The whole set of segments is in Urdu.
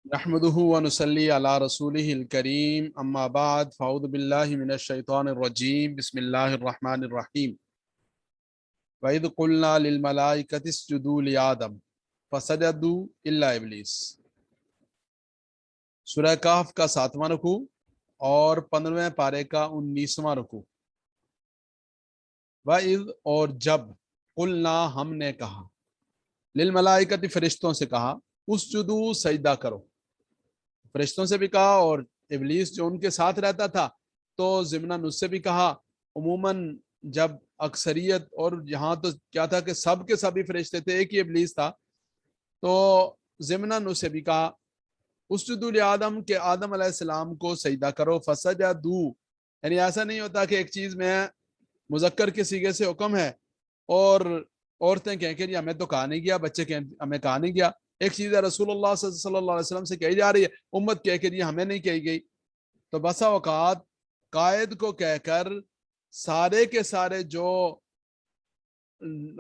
نحمده ونصلي على رسوله الكريم اما بعد فاعوذ بالله من الشيطان الرجيم بسم الله الرحمن الرحيم وإذ قلنا للملائكة اسجدوا لآدم فسجدوا إلا إبلیس۔ سورہ کہف کا 7واں رکوع اور 15ویں پارے کا 19واں رکوع۔ وَإِذْ اور جب قلنا ہم نے کہا، للملائکۃ فرشتوں سے کہا، اسجدوا سجدہ کرو۔ فرشتوں سے بھی کہا اور ابلیس جو ان کے ساتھ رہتا تھا تو ضمناً اس سے بھی کہا۔ عموماً جب اکثریت اور یہاں تو کیا تھا کہ سب کے سب ہی فرشتے تھے، ایک ہی ابلیس تھا، تو ضمناً اسے بھی کہا اسجدوا لآدم کہ آدم علیہ السلام کو سجدہ کرو۔ فسجدوا یعنی ایسا نہیں ہوتا کہ ایک چیز میں مذکر کے صیغے سے حکم ہے اور عورتیں کہیں کہ ہمیں تو کہا نہیں گیا، بچے کہیں ہمیں کہا نہیں گیا۔ ایک چیز ہے رسول اللہ صلی اللہ علیہ وسلم سے کہی جا رہی ہے، امت کہہ کہ ہمیں نہیں کہی گئی۔ تو بسا اوقات قائد کو کہہ کر سارے کے سارے جو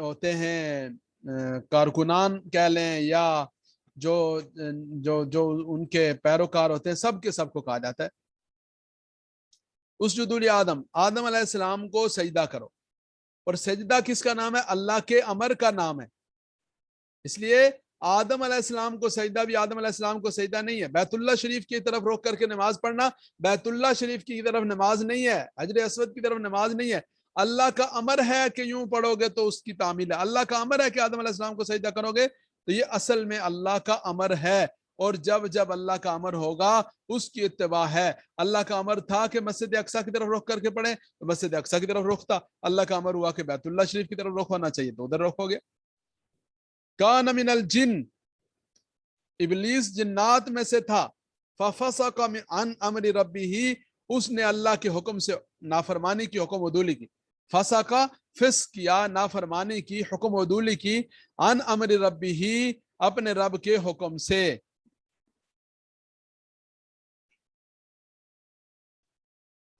ہوتے ہیں کارکنان کہہ لیں یا جو جو جو ان کے پیروکار ہوتے ہیں، سب کے سب کو کہا جاتا ہے اسجدوا لآدم، آدم علیہ السلام کو سجدہ کرو۔ اور سجدہ کس کا نام ہے؟ اللہ کے امر کا نام ہے، اس لیے آدم علیہ السلام کو سجدہ بھی آدم علیہ السلام کو سجدہ نہیں ہے۔ بیت اللہ شریف کی طرف رخ کر کے نماز پڑھنا بیت اللہ شریف کی طرف نماز نہیں ہے، حجر اسود کی طرف نماز نہیں ہے۔ اللہ کا امر ہے کہ یوں پڑھو گے تو اس کی تعمیل ہے۔ اللہ کا امر ہے کہ آدم علیہ السلام کو سجدہ کرو گے تو یہ اصل میں اللہ کا امر ہے، اور جب جب اللہ کا امر ہوگا اس کی اتباع ہے۔ اللہ کا امر تھا کہ مسجد اقصی کی طرف رخ کر کے پڑھیں تو مسجد اقصی کی طرف رخ تھا۔ اللہ کا امر ہوا کہ بیت اللہ شریف کی طرف رخ ہونا چاہیے تو ادھر رخ ہو گیا۔ کان من الجن، ابلیس جنات میں سے تھا، ففسق عن امر ربہ، اس نے اللہ کے حکم سے نافرمانی کی، حکم عدولی کی۔ فسق فسق کیا، نافرمانی کی، حکم عدولی کی، عن امر ربہ اپنے رب کے حکم سے۔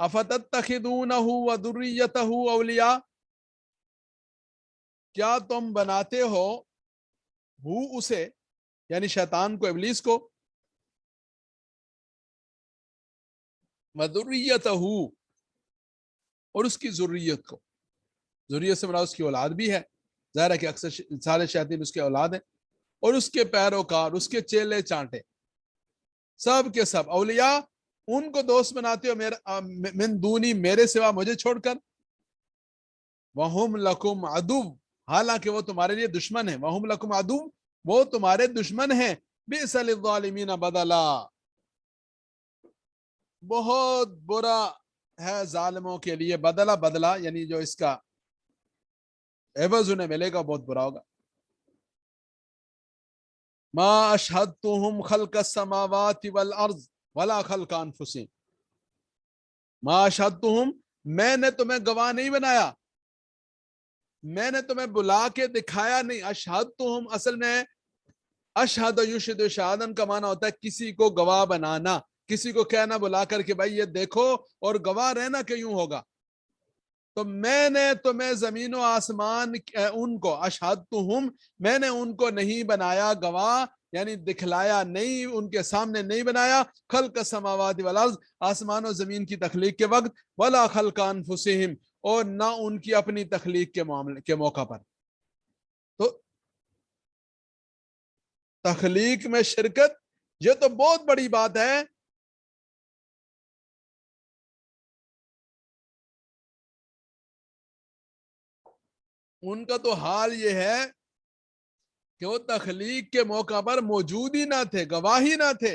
افتتخذونہ وذریتہ اولیاء، کیا تم بناتے ہو اسے یعنی شیطان کو، ابلیس کو، وذریتہ اور اس کی ذریت کو، ذریت سے مراد اس کی اولاد بھی ہے، ظاہر ہے کہ اکثر سارے شیاطین اس کے اولاد ہیں، اور اس کے پیروکار، اس کے چیلے چانٹے، سب کے سب اولیاء ان کو دوست بناتے ہو من دونی، میرے سوا، مجھے چھوڑ کر۔ وَهُمْ لَكُمْ عَدُوٌّ، حالانکہ وہ تمہارے لیے دشمن ہیں۔ وَهُمْ لَكُمْ عَدُوٌّ، وہ تمہارے دشمن ہیں۔ بِئْسَ لِلظَّالِمِينَ بَدَلًا، بہت برا ہے ظالموں کے لیے بدلہ، بدلہ یعنی جو اس کا عوض انہیں ملے گا بہت برا ہوگا۔ ما اشہدتہم خلق السماوات والارض ولا خلق انفسہم، ما اشہدتہم، میں نے تمہیں گواہ نہیں بنایا، میں نے تمہیں بلا کے دکھایا نہیں۔ اشہدتہم اصل میں اشہد یشہد شہادن کا معنی ہوتا ہے کسی کو گواہ بنانا، کسی کو کہنا بلا کر کہ بھائی یہ دیکھو اور گواہ رہنا کہ یوں ہوگا۔ تو میں نے تمہیں زمین و آسمان ان کو، اشہدتہم میں نے ان کو نہیں بنایا گواہ، یعنی دکھلایا نہیں، ان کے سامنے نہیں بنایا، خلق السماوات والارض، آسمان و زمین کی تخلیق کے وقت، ولا خلق انفسہم اور نہ ان کی اپنی تخلیق کے موقع پر۔ تو تخلیق میں شرکت یہ تو بہت بڑی بات ہے۔ ان کا تو حال یہ ہے کہ وہ تخلیق کے موقع پر موجود ہی نہ تھے، گواہی نہ تھے،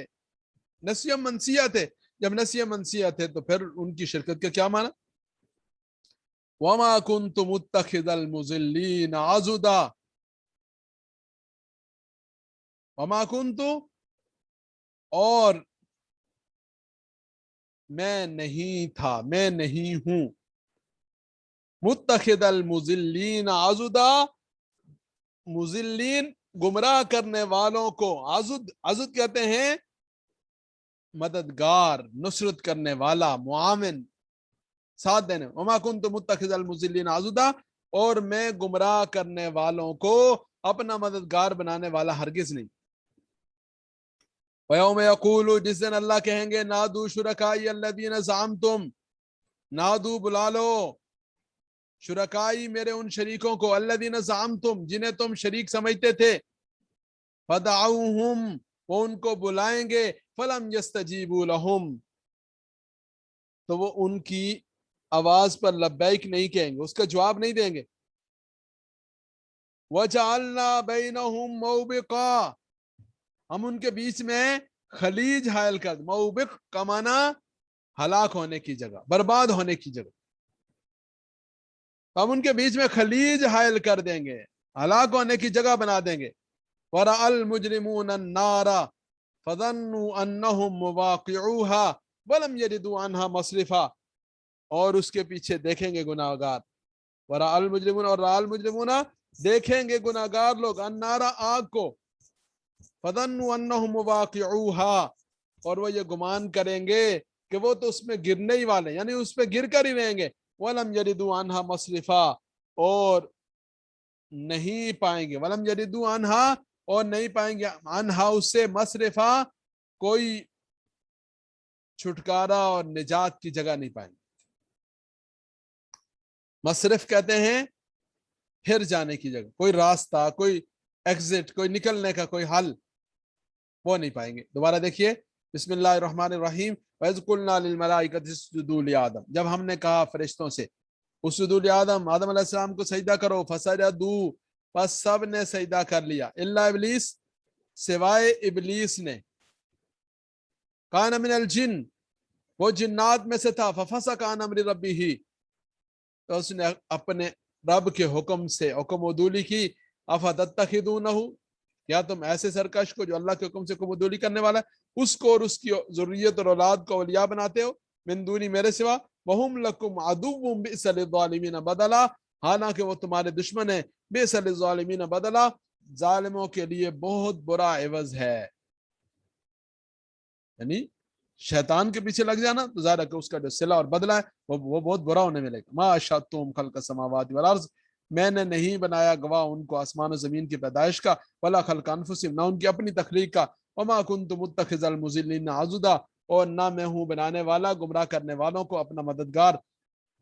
نسیہ منسیہ تھے۔ جب نسیہ منسیہ تھے تو پھر ان کی شرکت کا کیا معنی؟ وَمَا كُنْتُ مُتَّخِذَ الْمُضِلِّينَ عَضُدًا، وَمَا كُنْتُ اور میں نہیں تھا، میں نہیں ہوں، متخذ المضلین عضدا، مضلین گمراہ کرنے والوں کو، عضد کہتے ہیں مددگار، نصرت کرنے والا، معاون، ساتھ دینے۔ وما کنت متخذ المضلین عضدا، اور میں گمراہ کرنے والوں کو اپنا مددگار بنانے والا ہرگز نہیں۔ وَيَوْمَ يَقُولُ جس دن اللہ کہیں گے نادو شرکائی الذین زعمتم، نادو بلا لو شرکائی میرے ان شریکوں کو الذین زعمتم جنہیں تم شریک سمجھتے تھے، فدعوہم وہ ان کو بلائیں گے، فلم یستجیبوا لہم تو وہ ان کی آواز پر لبیک نہیں کہیں گے، اس کا جواب نہیں دیں گے۔ وَجَعَلْنَا بَيْنَهُمْ مَوْبِقًا ہم ان کے بیچ میں خلیج حائل کر، موبق کا معنی ہلاک ہونے کی جگہ، برباد ہونے کی جگہ، ہم ان کے بیچ میں خلیج حائل کر دیں گے، ہلاک ہونے کی جگہ بنا دیں گے۔ وَرَأَى الْمُجْرِمُونَ النَّارَ فَظَنُّوا أَنَّهُمْ مُوَاقِعُوهَا وَلَمْ يَجِدُوا عَنْهَا مَصْرِفًا اور اس کے پیچھے دیکھیں گے گناہگار، وَرَأَى الْمُجْرِمُونَ اور رَأَى الْمُجْرِمُونَ دیکھیں گے گناہگار لوگ النَّارَ آگ کو، فَظَنُّوا أَنَّهُمْ مُوَاقِعُوهَا اور وہ یہ گمان کریں گے کہ وہ تو اس میں گرنے ہی والے، یعنی اس پہ گر کر ہی رہیں گے، وَلَمْ يَجِدُوا عَنْهَا مَصْرِفًا اور نہیں پائیں گے، وَلَمْ يَجِدُوا عَنْهَا اور نہیں پائیں گے عَنْهَا اس سے مصرفا کوئی چھٹکارا اور نجات کی جگہ نہیں پائیں گے۔ مصرف کہتے ہیں پھر جانے کی جگہ، کوئی راستہ، کوئی ایگزٹ، کوئی نکلنے کا کوئی حل، وہ نہیں پائیں گے۔ دوبارہ دیکھیے بسم اللہ الرحمن الرحیم وَإِذْ قُلْنَا لِلْمَلَائِكَةِ اسْجُدُوا لِآدَمَ جب ہم نے کہا فرشتوں سے اسجدوا لآدم آدم علیہ السلام کو سجدہ کرو، فسجدوا پس سب نے سجدہ کر لیا، الا ابلیس سوائے ابلیس نے، کان من الجن وہ جنات میں سے تھا، ففسق عن امر ربہ تو اس نے اپنے رب کے حکم سے حکم عدولی کی، افتتخذونہ کیا تم ایسے سرکش کو جو اللہ کے حکم سے حکم عدولی کرنے والا ہے اس کو اور اس کی ذریت اور اولاد کو اولیاء بناتے ہو من دونی میرے سوا، وہم لکم عدو بئس للظالمین بدلا حالانکہ وہ تمہارے دشمن ہیں، بئس للظالمین بدلا ظالموں کے لیے بہت برا عوض ہے۔ یعنی شیطان کے پیچھے لگ جانا تو ظاہر ہے کہ اس کا جو صلہ اور بدلہ ہے وہ بہت برا ہونے ملے گا۔ ما اشہدتم خلق السماوات والارض میں نے نہیں بنایا گواہ ان کو آسمان و زمین کی پیدائش کا، ولا خلق انفسہم نہ ان کی اپنی تخلیق کا، وما کنت متخذ المضلین عضدا اور نہ میں ہوں بنانے والا گمراہ کرنے والوں کو اپنا مددگار۔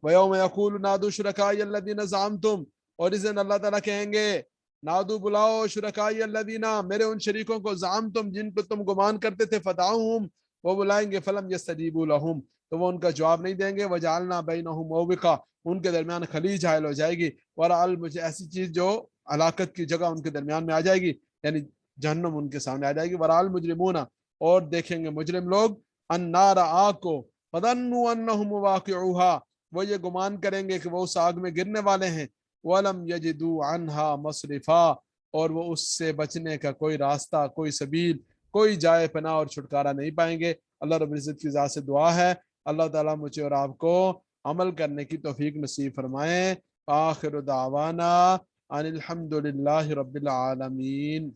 وَيَوْمَ يَقُولُ نَادُوا شُرَكَائِيَ الَّذِينَ زَعَمْتُمْ اور اس دن اللہ تعالیٰ کہیں گے نادو بلاؤ شرکائی الذین میرے ان شریکوں کو زعمتم جن کو تم گمان کرتے تھے، فدعوہم وہ بلائیں گے، فلم یستجیبوا لہم تو وہ ان کا جواب نہیں دیں گے، وجعلنا بینہم موبقا ان کے درمیان خلیج حائل ہو جائے گی، ورعل مجھے ایسی چیز جو ہلاکت کی جگہ ان کے درمیان میں آ جائے گی، یعنی جہنم ان کے سامنے آ جائے گی، ورعل مجرمون اور دیکھیں گے مجرم لوگ النار آگ کو، فظنوا انہم واقعوہا وہ یہ گمان کریں گے کہ وہ اس آگ میں گرنے والے ہیں، وَلَمْ يَجِدُوا عَنْهَا مَصْرِفًا اور وہ اس سے بچنے کا کوئی راستہ، کوئی سبیل، کوئی جائے پناہ اور چھٹکارا نہیں پائیں گے۔ اللہ رب العزت کی ذات سے دعا ہے اللہ تعالیٰ مجھے اور آپ کو عمل کرنے کی توفیق نصیب فرمائیں۔ آخر دعوانا ان الحمد للہ رب العالمین۔